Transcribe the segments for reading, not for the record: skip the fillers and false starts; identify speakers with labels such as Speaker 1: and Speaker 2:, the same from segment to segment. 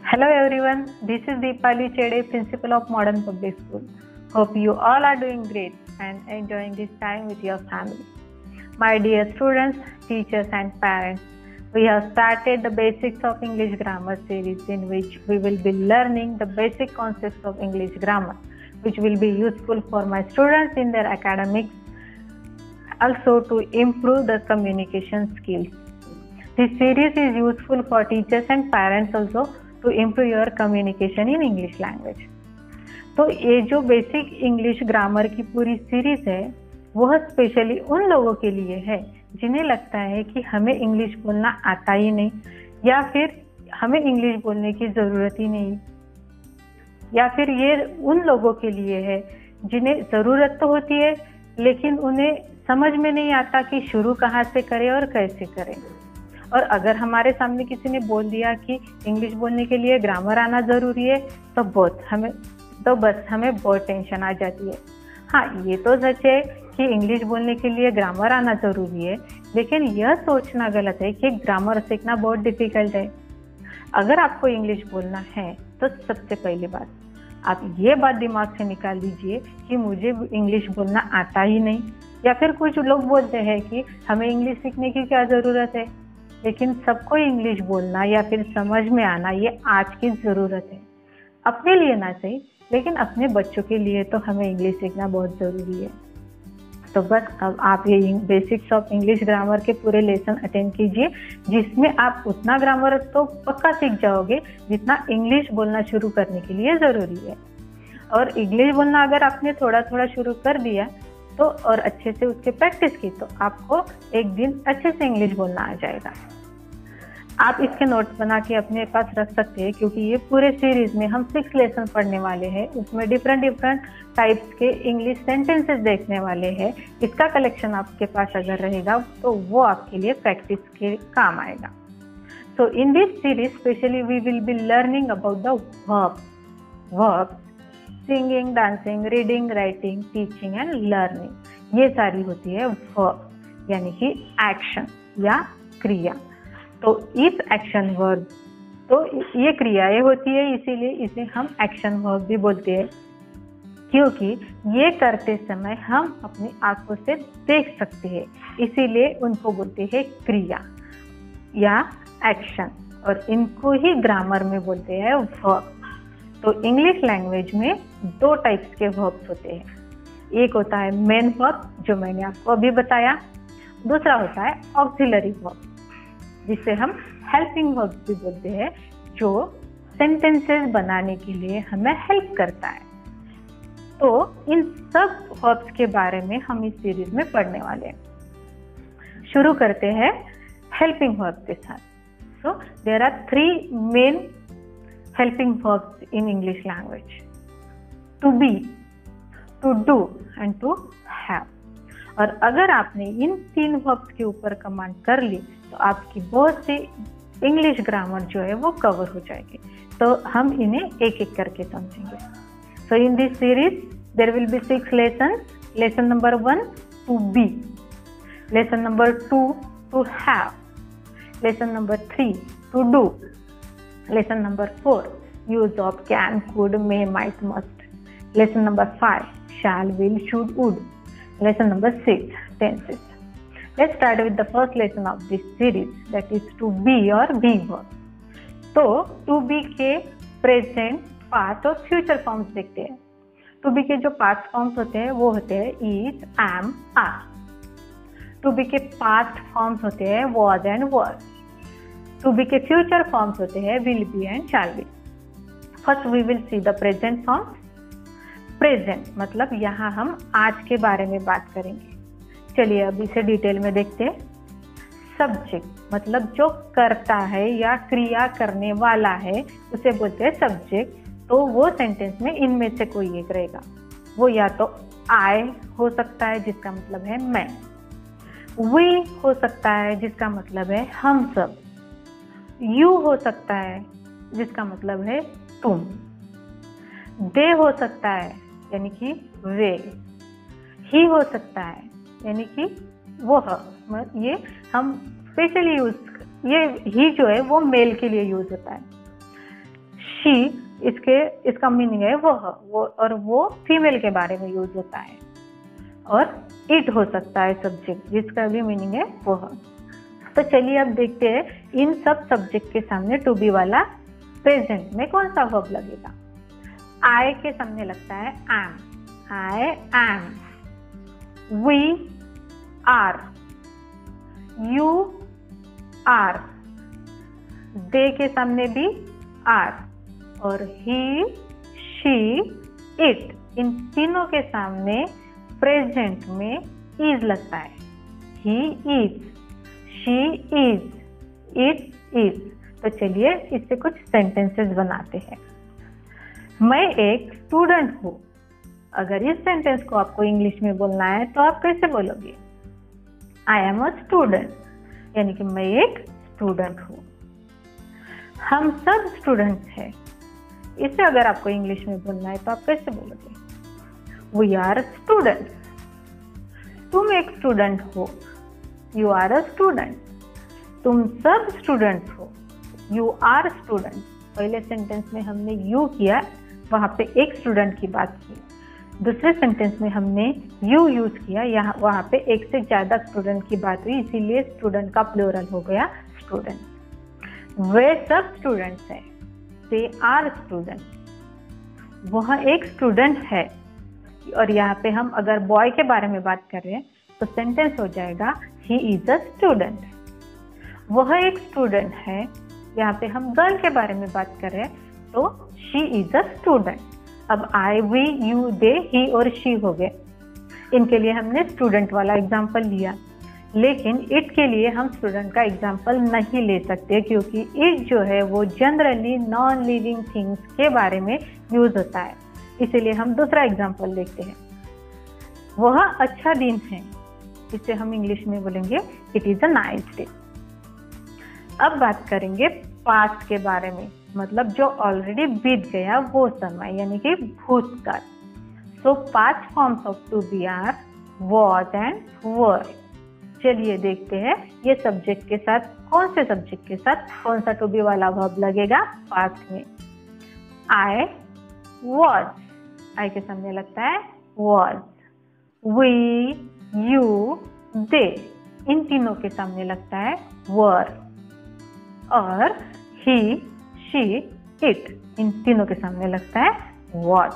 Speaker 1: Hello everyone, this is Deepali Chede, Principal of Modern Public School. Hope you all are doing great and enjoying this time with your family. My dear students, teachers and parents, we have started the Basics of English Grammar series in which we will be learning the basic concepts of English grammar, which will be useful for my students in their academics, also to improve the communication skills. This series is useful for teachers and parents also to improve your communication in English language. तो ये जो basic English grammar की पूरी series है वह specially उन लोगों के लिए है जिन्हें लगता है कि हमें इंग्लिश बोलना आता ही नहीं, या फिर हमें इंग्लिश बोलने की ज़रूरत ही नहीं, या फिर ये उन लोगों के लिए है जिन्हें ज़रूरत तो होती है लेकिन उन्हें समझ में नहीं आता कि शुरू कहाँ से करें और कैसे करें। और अगर हमारे सामने किसी ने बोल दिया कि इंग्लिश बोलने के लिए ग्रामर आना ज़रूरी है तो बस हमें बहुत टेंशन आ जाती है। हाँ, ये तो सच है कि इंग्लिश बोलने के लिए ग्रामर आना ज़रूरी है, लेकिन यह सोचना गलत है कि ग्रामर सीखना बहुत डिफ़िकल्ट है। अगर आपको इंग्लिश बोलना है तो सबसे पहली बात आप ये बात दिमाग से निकाल दीजिए कि मुझे इंग्लिश बोलना आता ही नहीं, या फिर कुछ लोग बोलते हैं कि हमें इंग्लिश सीखने की क्या ज़रूरत है, लेकिन सबको इंग्लिश बोलना या फिर समझ में आना ये आज की ज़रूरत है। अपने लिए ना सही, लेकिन अपने बच्चों के लिए तो हमें इंग्लिश सीखना बहुत ज़रूरी है। तो बस अब आप ये बेसिक्स ऑफ इंग्लिश ग्रामर के पूरे लेसन अटेंड कीजिए, जिसमें आप उतना ग्रामर तो पक्का सीख जाओगे जितना इंग्लिश बोलना शुरू करने के लिए ज़रूरी है। और इंग्लिश बोलना अगर आपने थोड़ा थोड़ा शुरू कर दिया तो और अच्छे से उसके प्रैक्टिस की तो आपको एक दिन अच्छे से इंग्लिश बोलना आ जाएगा। आप इसके नोट्स बना के अपने पास रख सकते हैं, क्योंकि ये पूरे सीरीज में हम 6 लेसन पढ़ने वाले हैं। उसमें डिफरेंट टाइप्स के इंग्लिश सेंटेंसेस देखने वाले हैं। इसका कलेक्शन आपके पास अगर रहेगा तो वो आपके लिए प्रैक्टिस के काम आएगा। So in this series specially we will be learning about the verb, singing, dancing, reading, writing, teaching and learning. ये सारी होती है वर्ब, यानी कि एक्शन या क्रिया। तो इस एक्शन वर्ब, तो ये क्रियाएं होती है, इसीलिए इसे हम एक्शन वर्ब भी बोलते हैं, क्योंकि ये करते समय हम अपनी आंखों से देख सकते हैं, इसीलिए उनको बोलते हैं क्रिया या एक्शन, और इनको ही ग्रामर में बोलते हैं वर्ब। तो इंग्लिश लैंग्वेज में 2 टाइप्स के वर्ब्स होते हैं। एक होता है मेन वर्ब, जो मैंने आपको अभी बताया। दूसरा होता है ऑक्सिलरी वर्ब, जिसे हम हेल्पिंग वर्ब भी बोलते हैं, जो सेंटेंसेस बनाने के लिए हमें हेल्प करता है। तो इन सब वर्ब्स के बारे में हम इस सीरीज में पढ़ने वाले हैं। शुरू करते हैं हेल्पिंग वर्ब के साथ। So there are 3 main helping verbs in English language: to be, to do and to have। और अगर आपने इन 3 verbs के ऊपर कमांड कर ली तो आपकी बहुत सी इंग्लिश ग्रामर जो है वो कवर हो जाएगी। तो हम इन्हें एक एक करके समझेंगे। So in this series there will be 6 lesson. Lesson number 1 to be, lesson number 2 to have, lesson number 3 to do, lesson number 4 use of can, could, may, might, must, lesson number 5 shall, will, should, would, lesson number 6 tenses। Let's start with the first lesson of this series, that is to be or be verb। तो to be के present, past और future forms देखते हैं। to be के जो past forms होते हैं वो होते हैं is, am, are। to be के past forms होते हैं was and were। to be के फ्यूचर फॉर्म्स होते हैं will be and shall be। First we will see the present forms. Present मतलब यहाँ हम आज के बारे में बात करेंगे। चलिए अब इसे डिटेल में देखते हैं। सब्जेक्ट मतलब जो करता है या क्रिया करने वाला है उसे बोलते हैं सब्जेक्ट। तो वो सेंटेंस में इनमें से कोई एक रहेगा। वो या तो आई हो सकता है जिसका मतलब है मैं, वी हो सकता है जिसका मतलब है हम सब, यू हो सकता है जिसका मतलब है तुम, दे हो सकता है यानी कि वे, ही हो सकता है यानी कि वह। ये हम स्पेशली यूज, ये ही जो है वो मेल के लिए यूज होता है। शी इसका मीनिंग है वो, और वो फीमेल के बारे में यूज होता है। और इट हो सकता है सब्जेक्ट, जिसका भी मीनिंग है वह। तो चलिए अब देखते हैं इन सब सब्जेक्ट के सामने टू बी वाला प्रेजेंट में कौन सा वर्ब लगेगा। आई के सामने लगता है am, I am. We are, you are. They के सामने भी आर, और ही, शी, इट, इन तीनों के सामने प्रेजेंट में इज लगता है। He is, she is, it is. तो चलिए इससे कुछ सेंटेंसेस बनाते हैं। मैं एक स्टूडेंट हूँ। अगर इस सेंटेंस को आपको इंग्लिश में बोलना है तो आप कैसे बोलोगे? आई एम अ स्टूडेंट, यानी कि मैं एक स्टूडेंट हूँ। हम सब स्टूडेंट्स हैं। इसे अगर आपको इंग्लिश में बोलना है तो आप कैसे बोलोगे? We are student. तुम एक स्टूडेंट हो। You are a student. तुम सब स्टूडेंट्स हो। You are student. पहले सेंटेंस में हमने यू किया, वहां पे एक स्टूडेंट की बात की। दूसरे सेंटेंस में हमने यू यूज किया, यहाँ वहां पे एक से ज्यादा स्टूडेंट की बात हुई, इसीलिए स्टूडेंट का प्लूरल हो गया स्टूडेंट। वे सब स्टूडेंट्स हैं। They are student. वह एक स्टूडेंट है। और यहाँ पे हम अगर बॉय के बारे में बात कर रहे हैं तो सेंटेंस हो जाएगा ही इज अ स्टूडेंट। वह एक स्टूडेंट है। यहाँ पे हम गर्ल के बारे में बात कर रहे हैं तो शी इज अ स्टूडेंट। अब आई, वी, यू, दे, ही और शी हो गए। इनके लिए हमने स्टूडेंट वाला एग्जाम्पल लिया, लेकिन इट के लिए हम स्टूडेंट का एग्जाम्पल नहीं ले सकते, क्योंकि इट जो है वो जनरली नॉन लिविंग थिंग्स के बारे में यूज होता है। इसीलिए हम दूसरा एग्जाम्पल देखते हैं। वह अच्छा दिन है। इसे हम इंग्लिश में बोलेंगे it is a nice day. अब बात करेंगे पास्ट के बारे में, मतलब जो ऑलरेडी बीत गया वो समय, यानी कि भूतकाल। So past forms of to be are was and were. चलिए देखते हैं ये सब्जेक्ट के साथ, कौन से सब्जेक्ट के साथ कौन सा टू बी वाला वर्ब लगेगा पास्ट में। आई वॉज, आई के सामने लगता है वॉज। वी, यू, दे, इन तीनों के सामने लगता है वर। और ही, शी, इट, इन तीनों के सामने लगता है वॉज।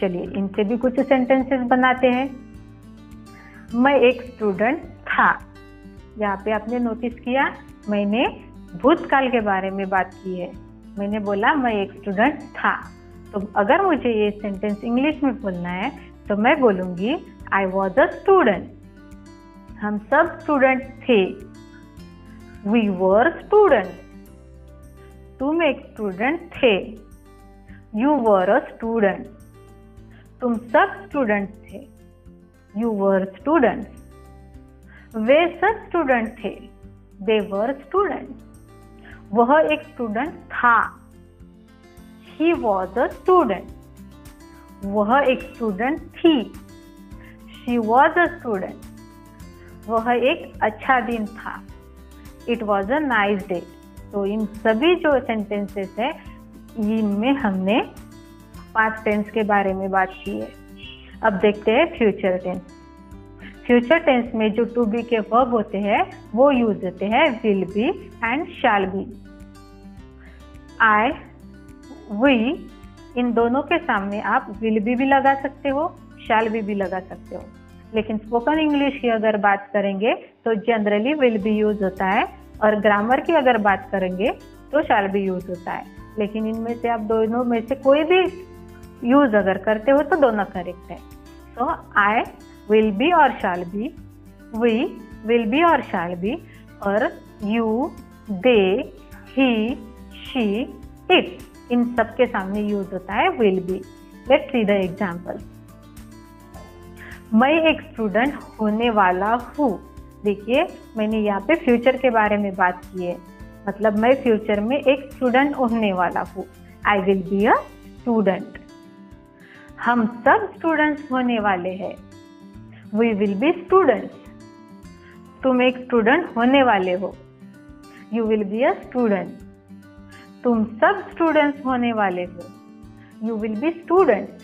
Speaker 1: चलिए इनसे भी कुछ सेंटेंसेस बनाते हैं। मैं एक स्टूडेंट था। यहाँ पे आपने नोटिस किया मैंने भूतकाल के बारे में बात की है। मैंने बोला मैं एक स्टूडेंट था। तो अगर मुझे ये सेंटेंस इंग्लिश में बोलना है तो मैं बोलूंगी आई वॉज अ स्टूडेंट। हम सब स्टूडेंट थे। We were student. तुम एक स्टूडेंट थे। You were a student. तुम सब स्टूडेंट थे। You were student. वे सब स्टूडेंट थे। दे वर स्टूडेंट। वह एक स्टूडेंट था। He was a student. वह एक स्टूडेंट थी। She was a student. वह एक अच्छा दिन था। It was a nice day. तो इन सभी जो सेंटेंसेस है इनमें हमने पास्ट टेंस के बारे में बात की है। अब देखते हैं फ्यूचर टेंस। फ्यूचर टेंस में जो टू बी के वर्ब होते हैं वो यूज होते हैं will be and shall be. I, we, इन दोनों के सामने आप विल बी लगा सकते हो, शैल बी लगा सकते हो। लेकिन स्पोकन इंग्लिश की अगर बात करेंगे तो जनरली विल बी यूज होता है, और ग्रामर की अगर बात करेंगे तो शैल बी यूज होता है। लेकिन इनमें से आप दोनों में से कोई भी यूज अगर करते हो तो दोनों करेक्ट है। सो आई विल बी और shall be, we will be और शैल बी, और you, they, he, she, it, इन सब के सामने यूज होता है will be. Let's see the example. मैं एक स्टूडेंट होने वाला हूँ। देखिए मैंने यहाँ पे फ्यूचर के बारे में बात की है, मतलब मैं फ्यूचर में एक स्टूडेंट होने वाला हूँ। I will be a student. हम सब स्टूडेंट्स होने वाले हैं। We will be students. तुम एक स्टूडेंट होने वाले हो। You will be a student. तुम सब स्टूडेंट्स होने वाले हो। You will be students.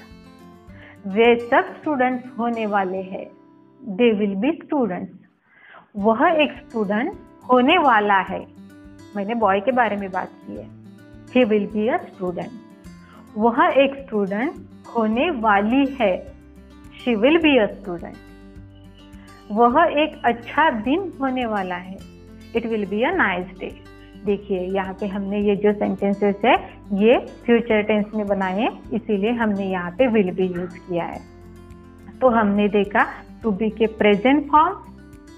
Speaker 1: वे सब स्टूडेंट्स होने वाले हैं। They will be students. वह एक स्टूडेंट होने वाला है। मैंने बॉय के बारे में बात की है। He will be a student. वह एक स्टूडेंट होने वाली है। She will be a student. वह एक अच्छा दिन होने वाला है। It will be a nice day. देखिए यहाँ पे हमने ये जो सेंटेंसेस है ये फ्यूचर टेंस में बनाए, इसीलिए हमने यहाँ पे विल बी यूज किया है। तो हमने देखा टू बी के present form,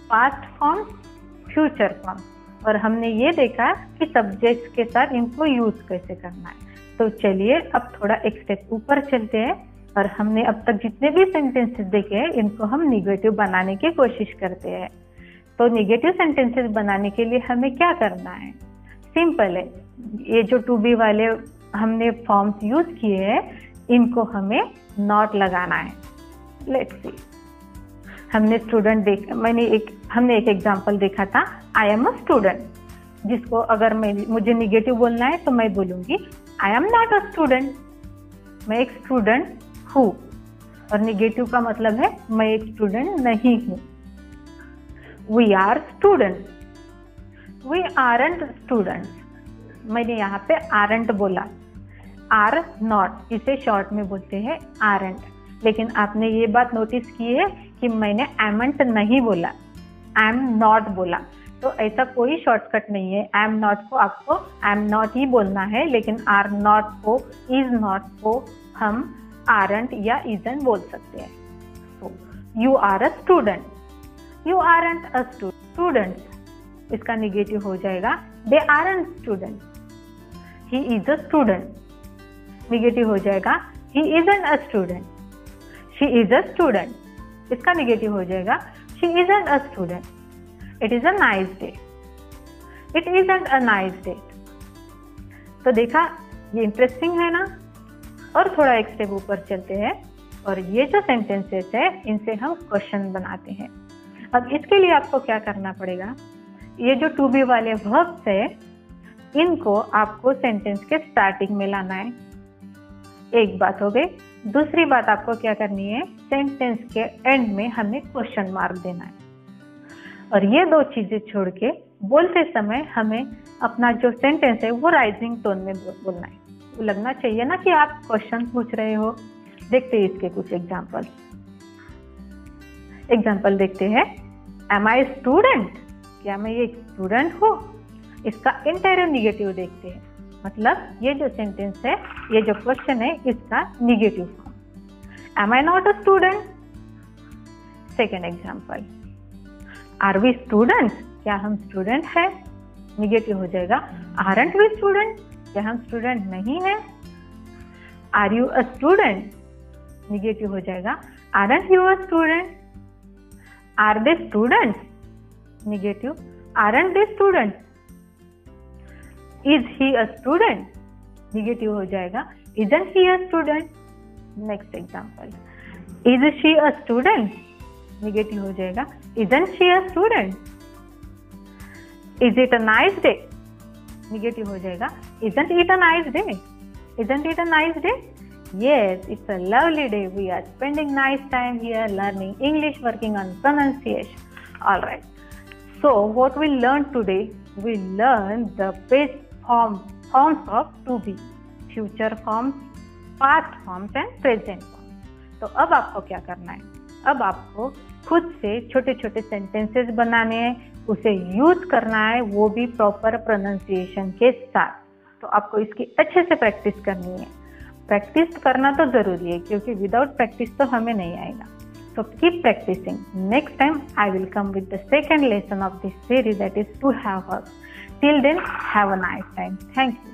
Speaker 1: past form, future form, और हमने ये देखा कि सब्जेक्ट्स के साथ इनको यूज कैसे करना है। तो चलिए अब थोड़ा एक स्टेप ऊपर चलते हैं और हमने अब तक जितने भी सेंटेंसेस देखे हैं इनको हम निगेटिव बनाने की कोशिश करते हैं। तो निगेटिव सेंटेंसेस बनाने के लिए हमें क्या करना है? सिंपल है। ये जो टू बी वाले हमने फॉर्म्स यूज किए हैं इनको हमें नॉट लगाना है। Let's see. हमने हमने एक एग्जांपल देखा था, आई एम अ स्टूडेंट, जिसको अगर मुझे निगेटिव बोलना है तो मैं बोलूंगी I am not a student. मैं एक स्टूडेंट हूँ, और निगेटिव का मतलब है मैं एक स्टूडेंट नहीं हूँ। We are student. We aren't students. मैंने यहाँ पे आरंट बोला, आर नॉट, इसे शॉर्ट में बोलते हैं आरंट। लेकिन आपने ये बात नोटिस की है कि मैंने एमंट नहीं बोला, एम नॉट बोला। तो ऐसा कोई शॉर्टकट नहीं है। एम नॉट को आपको एम नॉट ही बोलना है, लेकिन आर नॉट को, इज नॉट को हम आरंट या इजन बोल सकते हैं। तो you are a student. You aren't a student, इसका निगेटिव हो जाएगा they aren't student. He is a student, negative हो जाएगा he isn't a student. She is a student, इसका निगेटिव हो जाएगा she isn't a student. It is a nice day. It isn't a nice day. तो देखा, ये interesting है ना। और थोड़ा एक स्टेप ऊपर चलते हैं और ये जो सेंटेंसेस है इनसे हम क्वेश्चन बनाते हैं। अब इसके लिए आपको क्या करना पड़ेगा? ये जो टू बी वाले वर्ब्स है इनको आपको सेंटेंस के स्टार्टिंग में लाना है। एक बात हो गई। दूसरी बात आपको क्या करनी है? सेंटेंस के एंड में हमें क्वेश्चन मार्क देना है। और ये दो चीजें छोड़ के बोलते समय हमें अपना जो सेंटेंस है वो राइजिंग टोन में बोलना है। वो लगना चाहिए ना कि आप क्वेश्चन पूछ रहे हो। देखते हैं इसके कुछ एग्जाम्पल देखते हैं। M I student? क्या मैं ये स्टूडेंट हूँ? इसका इंटीरियर निगेटिव देखते हैं। मतलब ये जो सेंटेंस है, ये जो क्वेश्चन है, इसका negative form. Am I not a student? Second example, are we students? क्या हम स्टूडेंट है? निगेटिव हो जाएगा आरंट वी स्टूडेंट? क्या हम स्टूडेंट नहीं है? Are you a student? Negative हो जाएगा aren't you a student? Are they students? Negative aren't they students? Is he a student? Negative हो जाएगा isn't he a student? Next example, is she a student? Negative हो जाएगा isn't she a student? Is it a nice day? Negative हो जाएगा isn't it a nice day? Isn't it a nice day? Yes, it's a lovely day. We are spending nice time here learning English, working on pronunciation. All right. So what we learned today? We learned the basic forms of to be, future forms, past forms and present forms. तो अब आपको क्या करना है? अब आपको खुद से छोटे छोटे सेंटेंसेस बनाने हैं, उसे यूज करना है, वो भी प्रॉपर प्रोनाउंसिएशन के साथ। तो आपको इसकी अच्छे से प्रैक्टिस करनी है। प्रैक्टिस करना तो जरूरी है क्योंकि विदाउट प्रैक्टिस तो हमें नहीं आएगा। So keep practicing. Next time I will come with the second lesson of this series, that is to have work. Till then, have a nice time. Thank you.